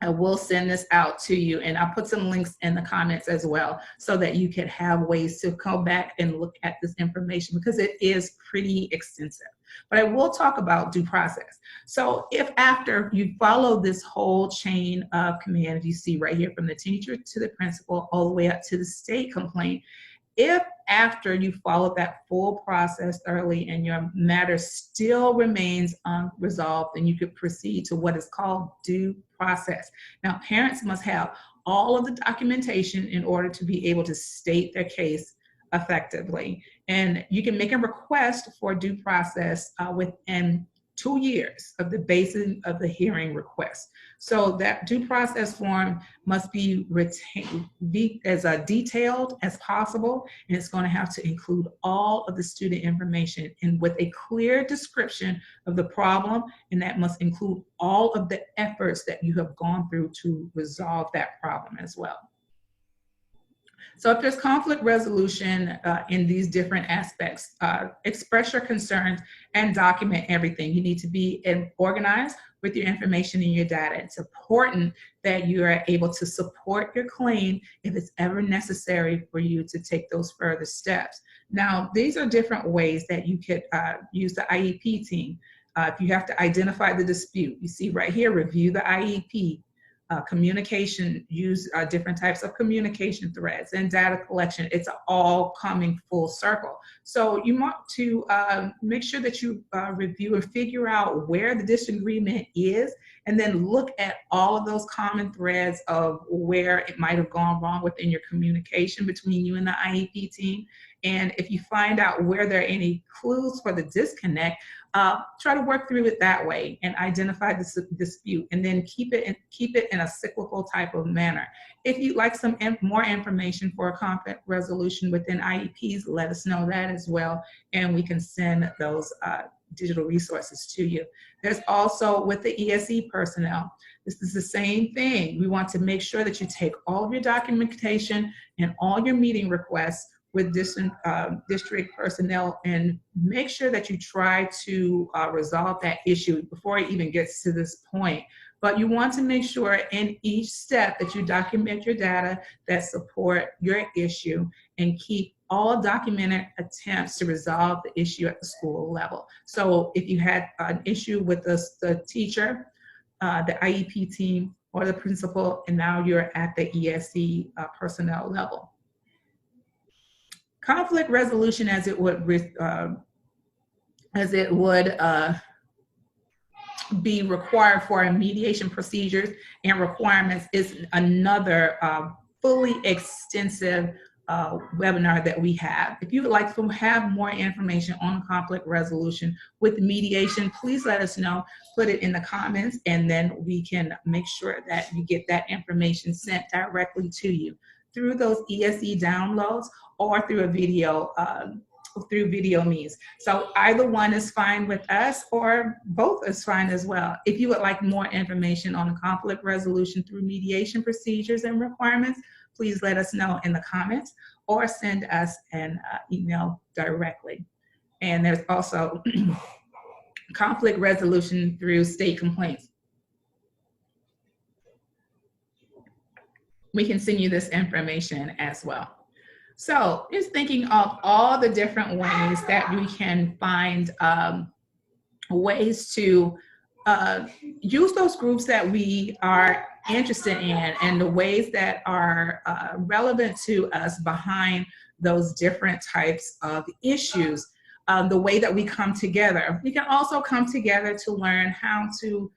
I will send this out to you, and I'll put some links in the comments as well so that you can have ways to come back and look at this information because it is pretty extensive. But I will talk about due process. So if after you follow this whole chain of command, you see right here from the teacher to the principal all the way up to the state complaint, if after you follow that full process thoroughly and your matter still remains unresolved, then you could proceed to what is called due process. Now, parents must have all of the documentation in order to be able to state their case effectively. And you can make a request for due process within 2 years of the basis of the hearing request. So that due process form must be as detailed as possible, and it's going to have to include all of the student information and with a clear description of the problem, and that must include all of the efforts that you have gone through to resolve that problem as well. So if there's conflict resolution in these different aspects, express your concerns and document everything. You need to be organized with your information and your data. It's important that you are able to support your claim if it's ever necessary for you to take those further steps. Now, these are different ways that you could use the IEP team. If you have to identify the dispute, you see right here, review the IEP. Communication, use different types of communication threads and data collection. It's all coming full circle. So you want to make sure that you review and figure out where the disagreement is, and then look at all of those common threads of where it might have gone wrong within your communication between you and the IEP team. And if you find out where there are any clues for the disconnect, try to work through it that way and identify the dispute, and then keep it in a cyclical type of manner. If you'd like some more information for a conflict resolution within IEPs, let us know that as well, and we can send those digital resources to you. There's also with the ESE personnel, this is the same thing. We want to make sure that you take all of your documentation and all your meeting requests with district personnel and make sure that you try to resolve that issue before it even gets to this point. But you want to make sure in each step that you document your data that support your issue and keep all documented attempts to resolve the issue at the school level. So if you had an issue with the teacher, the IEP team, or the principal, and now you're at the ESE personnel level. Conflict resolution, as it would be required for mediation procedures and requirements, is another fully extensive webinar that we have. If you would like to have more information on conflict resolution with mediation, please let us know. Put it in the comments, and then we can make sure that you get that information sent directly to you through those ESE downloads or through a video, through video means. So either one is fine with us, or both is fine as well. If you would like more information on conflict resolution through mediation procedures and requirements, please let us know in the comments or send us an email directly. And there's also conflict resolution through state complaints. We can send you this information as well. So just thinking of all the different ways that we can find ways to use those groups that we are interested in, and the ways that are relevant to us behind those different types of issues, the way that we come together. We can also come together to learn how to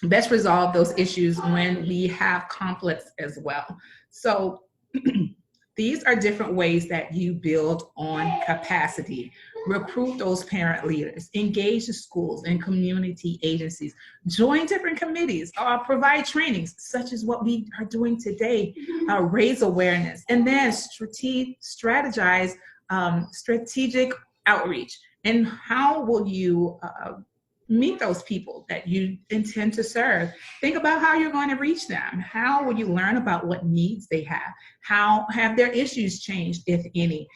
best resolve those issues when we have conflicts as well. So these are different ways that you build on capacity. Recruit those parent leaders, engage the schools and community agencies, join different committees, provide trainings such as what we are doing today, raise awareness, and then strategize strategic outreach. And how will you meet those people that you intend to serve? Think about how you're going to reach them. How will you learn about what needs they have? How have their issues changed, if any?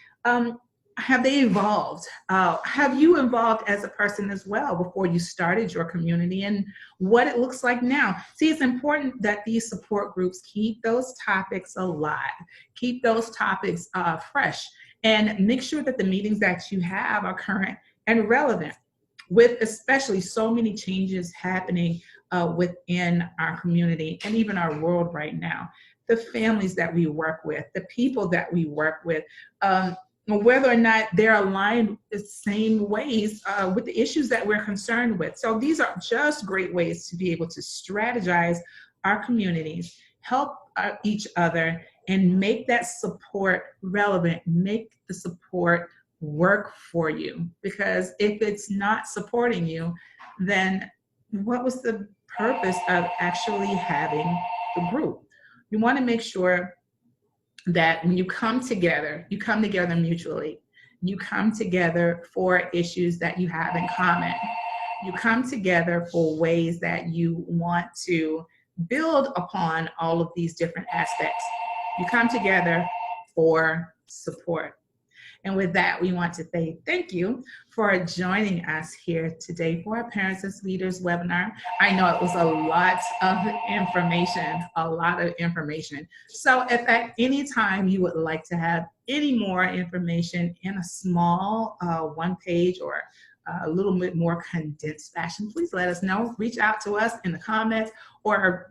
Have they evolved? Have you evolved as a person as well before you started your community, and what it looks like now? See, it's important that these support groups keep those topics alive, keep those topics fresh, and make sure that the meetings that you have are current and relevant, with especially so many changes happening within our community and even our world right now. The families that we work with, the people that we work with, whether or not they're aligned the same ways with the issues that we're concerned with. So these are just great ways to be able to strategize our communities, help each other, and make that support relevant, make the support work for you. Because if it's not supporting you, then what was the purpose of actually having the group? You want to make sure that when you come together mutually. You come together for issues that you have in common. You come together for ways that you want to build upon all of these different aspects. You come together for support. And with that, we want to say thank you for joining us here today for our Parents as Leaders webinar. I know it was a lot of information, So if at any time you would like to have any more information in a small one page or a little bit more condensed fashion, please let us know. Reach out to us in the comments, or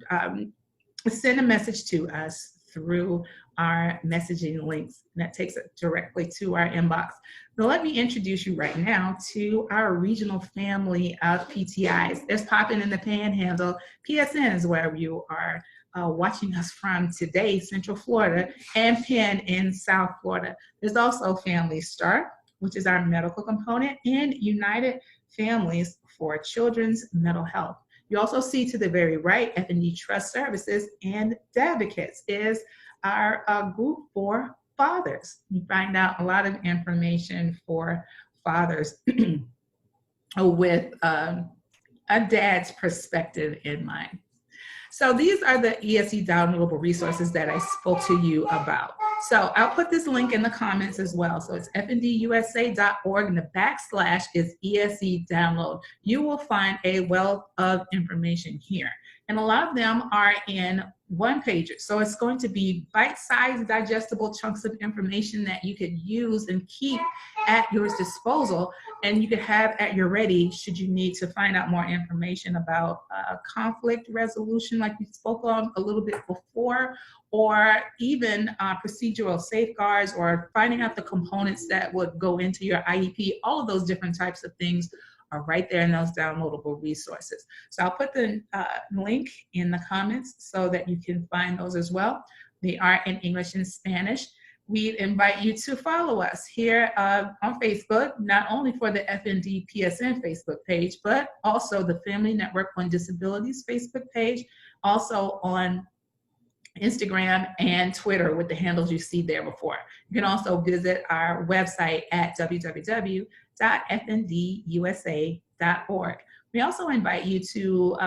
send a message to us through our messaging links, and that takes it directly to our inbox. Now let me introduce you right now to our regional family of PTIs. There's POPIN in the Panhandle. PSN is where you are watching us from today, Central Florida, and PEN in South Florida. There's also Family Star, which is our medical component, and United Families for Children's Mental Health. You also see to the very right, FND Trust Services, and Advocacy is our group for fathers. You find out a lot of information for fathers with a dad's perspective in mind. So these are the ESE downloadable resources that I spoke to you about. So I'll put this link in the comments as well. So it's fndusa.org, and the backslash is ESE download. You will find a wealth of information here. And a lot of them are in one pager. So it's going to be bite-sized, digestible chunks of information that you could use and keep at your disposal, and you could have at your ready should you need to find out more information about conflict resolution, like we spoke on a little bit before, or even procedural safeguards, or finding out the components that would go into your IEP. All of those different types of things are right there in those downloadable resources. So I'll put the link in the comments so that you can find those as well. They are in English and Spanish. We invite you to follow us here on Facebook, not only for the FND PSN Facebook page, but also the Family Network on Disabilities Facebook page, also on Instagram and Twitter with the handles you see there before. You can also visit our website at www.fndusa.org. We also invite you to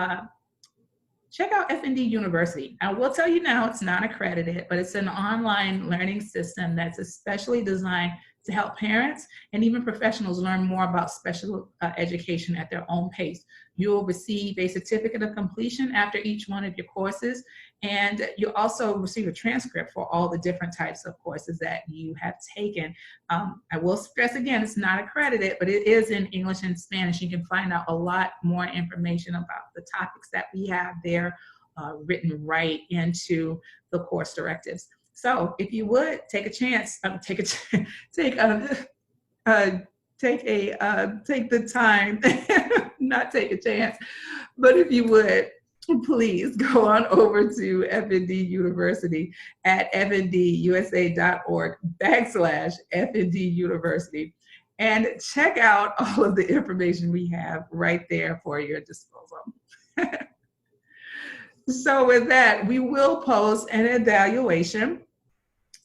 check out FND University. I will tell you now, it's not accredited, but it's an online learning system that's especially designed to help parents and even professionals learn more about special education at their own pace. You'll receive a certificate of completion after each one of your courses, and you'll also receive a transcript for all the different types of courses that you have taken. I will stress again, it's not accredited, but it is in English and Spanish. You can find out a lot more information about the topics that we have there written right into the course directives. So if you would take a chance, take the time, not take a chance, but if you would, please go on over to FND University at fndusa.org/FND University and check out all of the information we have right there for your disposal. So with that, we will post an evaluation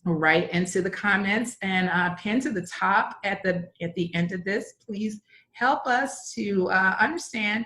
right into the comments and pin to the top at the end of this. Please help us to understand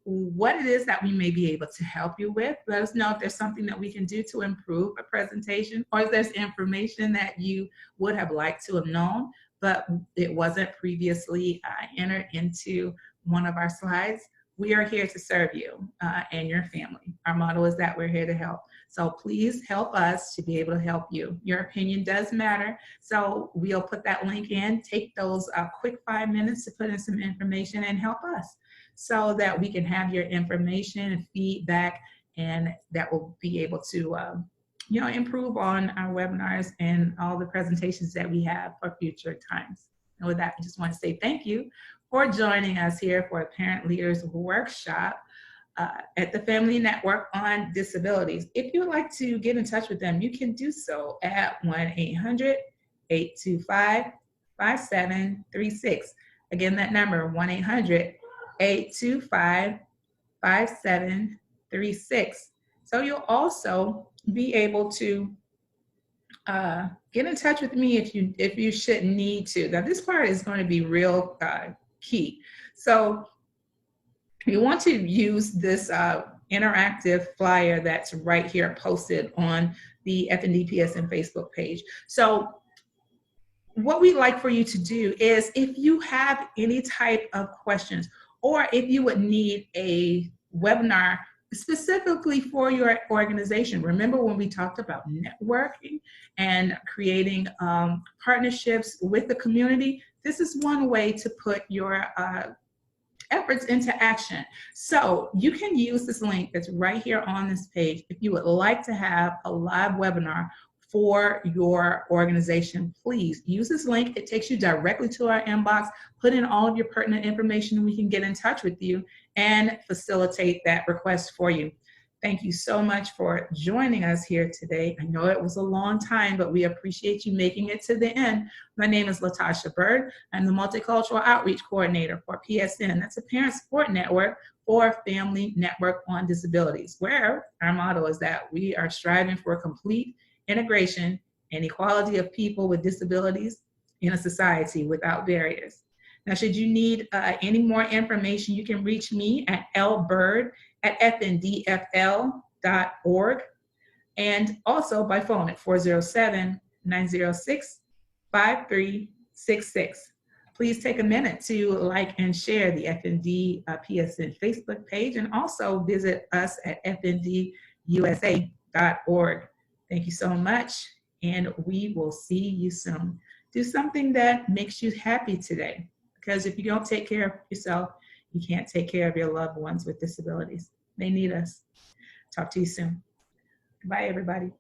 what it is that we may be able to help you with. Let us know if there's something that we can do to improve a presentation, or if there's information that you would have liked to have known, but it wasn't previously entered into one of our slides. We are here to serve you and your family. Our motto is that we're here to help. So please help us to be able to help you. Your opinion does matter. So we'll put that link in. Take those quick 5 minutes to put in some information and help us so that we can have your information and feedback, and that will be able to improve on our webinars and all the presentations that we have for future times. And with that, I just want to say thank you for joining us here for a Parent Leaders Workshop at the Family Network on Disabilities. If you would like to get in touch with them, you can do so at 1-800-825-5736. Again, that number, 1-800-825-5736. So you'll also be able to get in touch with me if you should need to. Now, this part is going to be real key. So you want to use this interactive flyer that's right here posted on the FND PSN Facebook page. So what we'd like for you to do is, if you have any type of questions, or if you would need a webinar specifically for your organization. Remember when we talked about networking and creating partnerships with the community? This is one way to put your efforts into action. So you can use this link that's right here on this page if you would like to have a live webinar for your organization. Please use this link. It takes you directly to our inbox. Put in all of your pertinent information and we can get in touch with you and facilitate that request for you. Thank you so much for joining us here today. I know it was a long time, but we appreciate you making it to the end. My name is Latasha Bird. I'm the Multicultural Outreach Coordinator for PSN. That's a parent support network for Family Network on Disabilities, where our motto is that we are striving for complete integration and equality of people with disabilities in a society without barriers. Now, should you need any more information, you can reach me at lbird@fndfl.org, and also by phone at 407-906-5366. Please take a minute to like and share the FND PSN Facebook page, and also visit us at fndusa.org. Thank you so much, and we will see you soon. Do something that makes you happy today, because if you don't take care of yourself, you can't take care of your loved ones with disabilities. They need us. Talk to you soon. Bye, everybody.